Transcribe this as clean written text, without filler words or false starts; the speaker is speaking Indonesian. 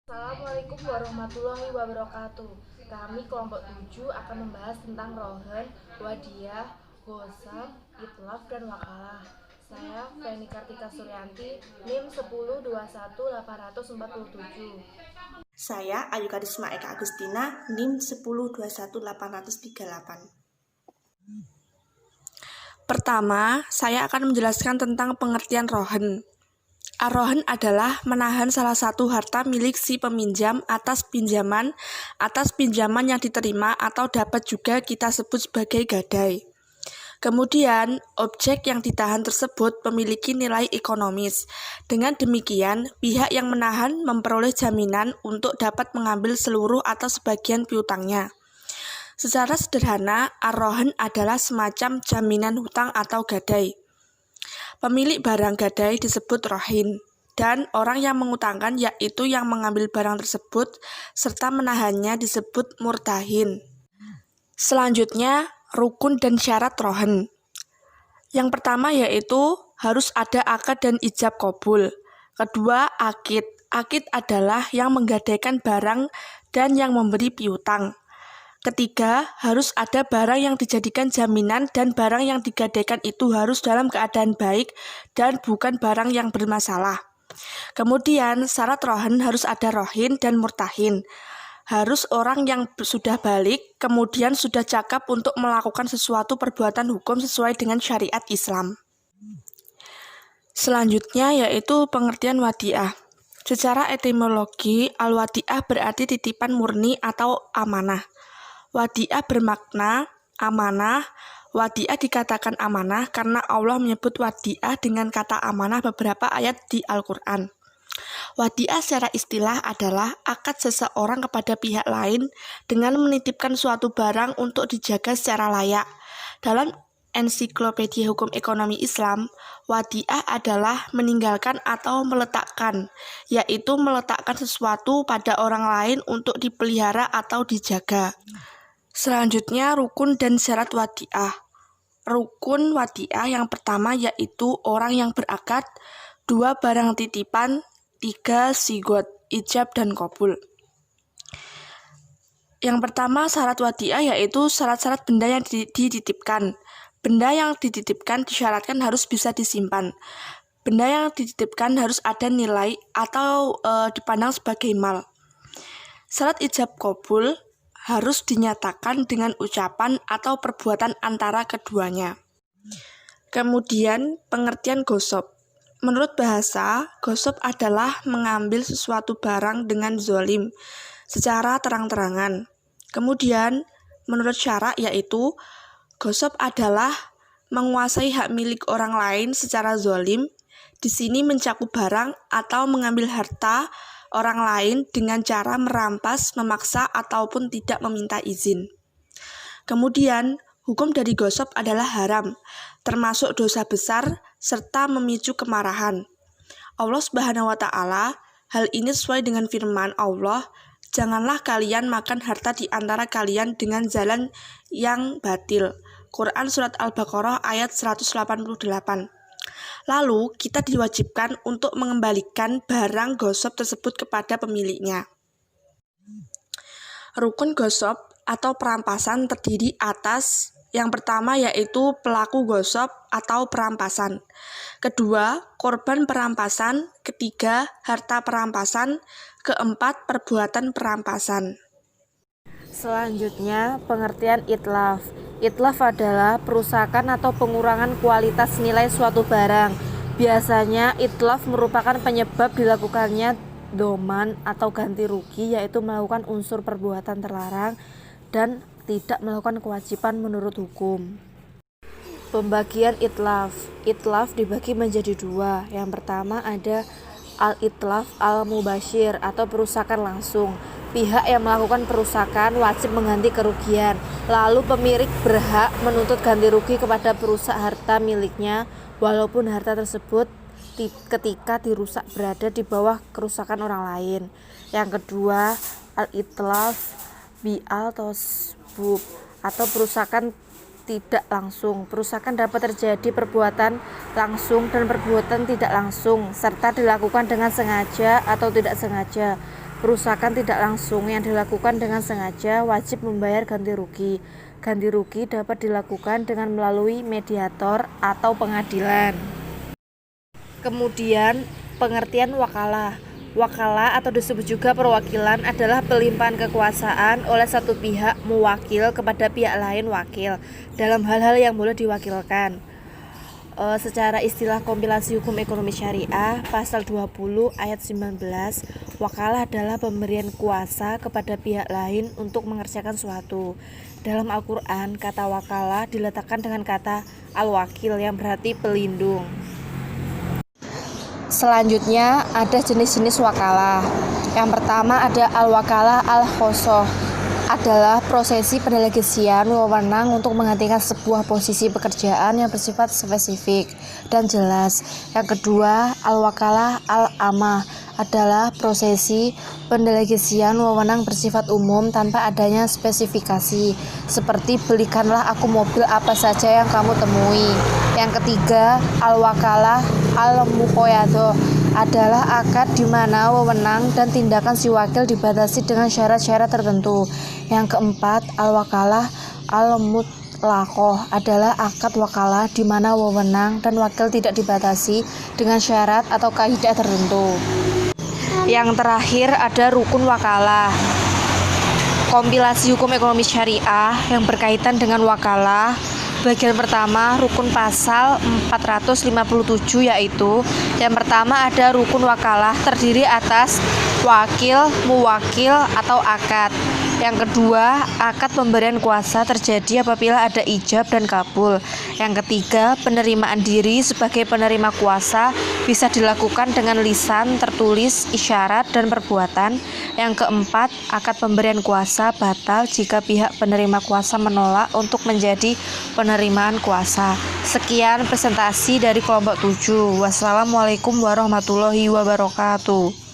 Assalamualaikum warahmatullahi wabarakatuh. Kami kelompok 7 akan membahas tentang rohen, wadiyah, gosam, itlaf, dan wakalah. Saya Feni Kartika Suryanti, NIM 1021847. Saya Ayu Karisma Eka Agustina, NIM 1021838. Pertama, saya akan menjelaskan tentang pengertian rohen. Ar-rohen adalah menahan salah satu harta milik si peminjam atas pinjaman yang diterima atau dapat juga kita sebut sebagai gadai. Kemudian, objek yang ditahan tersebut memiliki nilai ekonomis. Dengan demikian, pihak yang menahan memperoleh jaminan untuk dapat mengambil seluruh atau sebagian piutangnya. Secara sederhana, ar-rohen adalah semacam jaminan hutang atau gadai. Pemilik barang gadai disebut rohin, dan orang yang mengutangkan yaitu yang mengambil barang tersebut serta menahannya disebut murtahin. Selanjutnya, rukun dan syarat rohen. Yang pertama yaitu harus ada akad dan ijab kabul. Kedua, akid. Akid adalah yang menggadaikan barang dan yang memberi piutang. Ketiga, harus ada barang yang dijadikan jaminan dan barang yang digadaikan itu harus dalam keadaan baik dan bukan barang yang bermasalah. Kemudian, syarat rohen harus ada rohin dan murtahin. Harus orang yang sudah balik, kemudian sudah cakap untuk melakukan sesuatu perbuatan hukum sesuai dengan syariat Islam. Selanjutnya yaitu pengertian wadiah. Secara etimologi, al-wadiah berarti titipan murni atau amanah. Wadiah bermakna amanah. Wadiah dikatakan amanah karena Allah menyebut wadiah dengan kata amanah beberapa ayat di Al-Quran. Wadiah secara istilah adalah akad seseorang kepada pihak lain dengan menitipkan suatu barang untuk dijaga secara layak. Dalam Ensiklopedia Hukum Ekonomi Islam, wadiah adalah meninggalkan atau meletakkan, yaitu meletakkan sesuatu pada orang lain untuk dipelihara atau dijaga. Selanjutnya, rukun dan syarat wadiah. Rukun wadiah yang pertama yaitu orang yang berakad, 2 barang titipan, 3 sigot, ijab dan kabul. Yang pertama syarat wadiah yaitu syarat-syarat benda yang dititipkan. Benda yang dititipkan disyaratkan harus bisa disimpan. Benda yang dititipkan harus ada nilai atau dipandang sebagai mal. Syarat ijab kabul harus dinyatakan dengan ucapan atau perbuatan antara keduanya. Kemudian pengertian gosop. Menurut bahasa, gosop adalah mengambil sesuatu barang dengan zolim secara terang-terangan. Kemudian, menurut syara yaitu, gosop adalah menguasai hak milik orang lain secara zolim. Di sini mencakup barang atau mengambil harta orang lain dengan cara merampas, memaksa, ataupun tidak meminta izin. Kemudian, hukum dari gosop adalah haram, termasuk dosa besar, serta memicu kemarahan. Allah Subhanahu wa Ta'ala, hal ini sesuai dengan firman Allah, janganlah kalian makan harta di antara kalian dengan jalan yang batil. Quran Surat Al-Baqarah ayat 188. Lalu, kita diwajibkan untuk mengembalikan barang gosop tersebut kepada pemiliknya. Rukun gosop atau perampasan terdiri atas yang pertama yaitu pelaku gosop atau perampasan. Kedua, korban perampasan. Ketiga, harta perampasan. Keempat, perbuatan perampasan. Selanjutnya, pengertian itlaf. Itlaf adalah perusakan atau pengurangan kualitas nilai suatu barang. Biasanya, itlaf merupakan penyebab dilakukannya doman atau ganti rugi, yaitu melakukan unsur perbuatan terlarang dan tidak melakukan kewajiban menurut hukum. Pembagian itlaf. Itlaf dibagi menjadi 2. Yang pertama ada al-itlaf al-mubashir atau perusakan langsung. Pihak yang melakukan perusakan wajib mengganti kerugian. Lalu pemilik berhak menuntut ganti rugi kepada perusak harta miliknya walaupun harta tersebut ketika dirusak berada di bawah kerusakan orang lain. Yang kedua, al-itlaf bi'al tosbub atau perusakan tidak langsung. Perusakan dapat terjadi perbuatan langsung dan perbuatan tidak langsung serta dilakukan dengan sengaja atau tidak sengaja. Perusakan tidak langsung yang dilakukan dengan sengaja wajib membayar ganti rugi. Ganti rugi dapat dilakukan dengan melalui mediator atau pengadilan. Kemudian, pengertian wakalah. Wakalah atau disebut juga perwakilan adalah pelimpahan kekuasaan oleh satu pihak mewakil kepada pihak lain wakil dalam hal-hal yang boleh diwakilkan. Secara istilah kompilasi hukum ekonomi syariah pasal 20 ayat 19, wakalah adalah pemberian kuasa kepada pihak lain untuk mengerjakan suatu. Dalam Al-Quran, kata wakalah diletakkan dengan kata al-wakil yang berarti pelindung. Selanjutnya ada jenis-jenis wakalah. Yang pertama ada al-wakalah al-khosoh, adalah prosesi pendelegasian wewenang untuk menggantikan sebuah posisi pekerjaan yang bersifat spesifik dan jelas. Yang kedua, al-wakalah al-amah adalah prosesi pendelegasian wewenang bersifat umum tanpa adanya spesifikasi, seperti belikanlah aku mobil apa saja yang kamu temui. Yang ketiga, al-wakalah al-muqayyadah adalah akad di mana wewenang dan tindakan si wakil dibatasi dengan syarat-syarat tertentu. Yang keempat, al-wakalah al-mutlaqah adalah akad wakalah di mana wewenang dan wakil tidak dibatasi dengan syarat atau kaidah tertentu. Yang terakhir ada rukun wakalah. Kompilasi hukum ekonomi syariah yang berkaitan dengan wakalah. Bagian pertama, rukun pasal 457, yaitu yang pertama ada rukun wakalah terdiri atas wakil, muwakil, atau akad. Yang kedua, akad pemberian kuasa terjadi apabila ada ijab dan kabul. Yang ketiga, penerimaan diri sebagai penerima kuasa bisa dilakukan dengan lisan, tertulis, isyarat, dan perbuatan. Yang keempat, akad pemberian kuasa batal jika pihak penerima kuasa menolak untuk menjadi penerimaan kuasa. Sekian presentasi dari kelompok 7. Wassalamualaikum warahmatullahi wabarakatuh.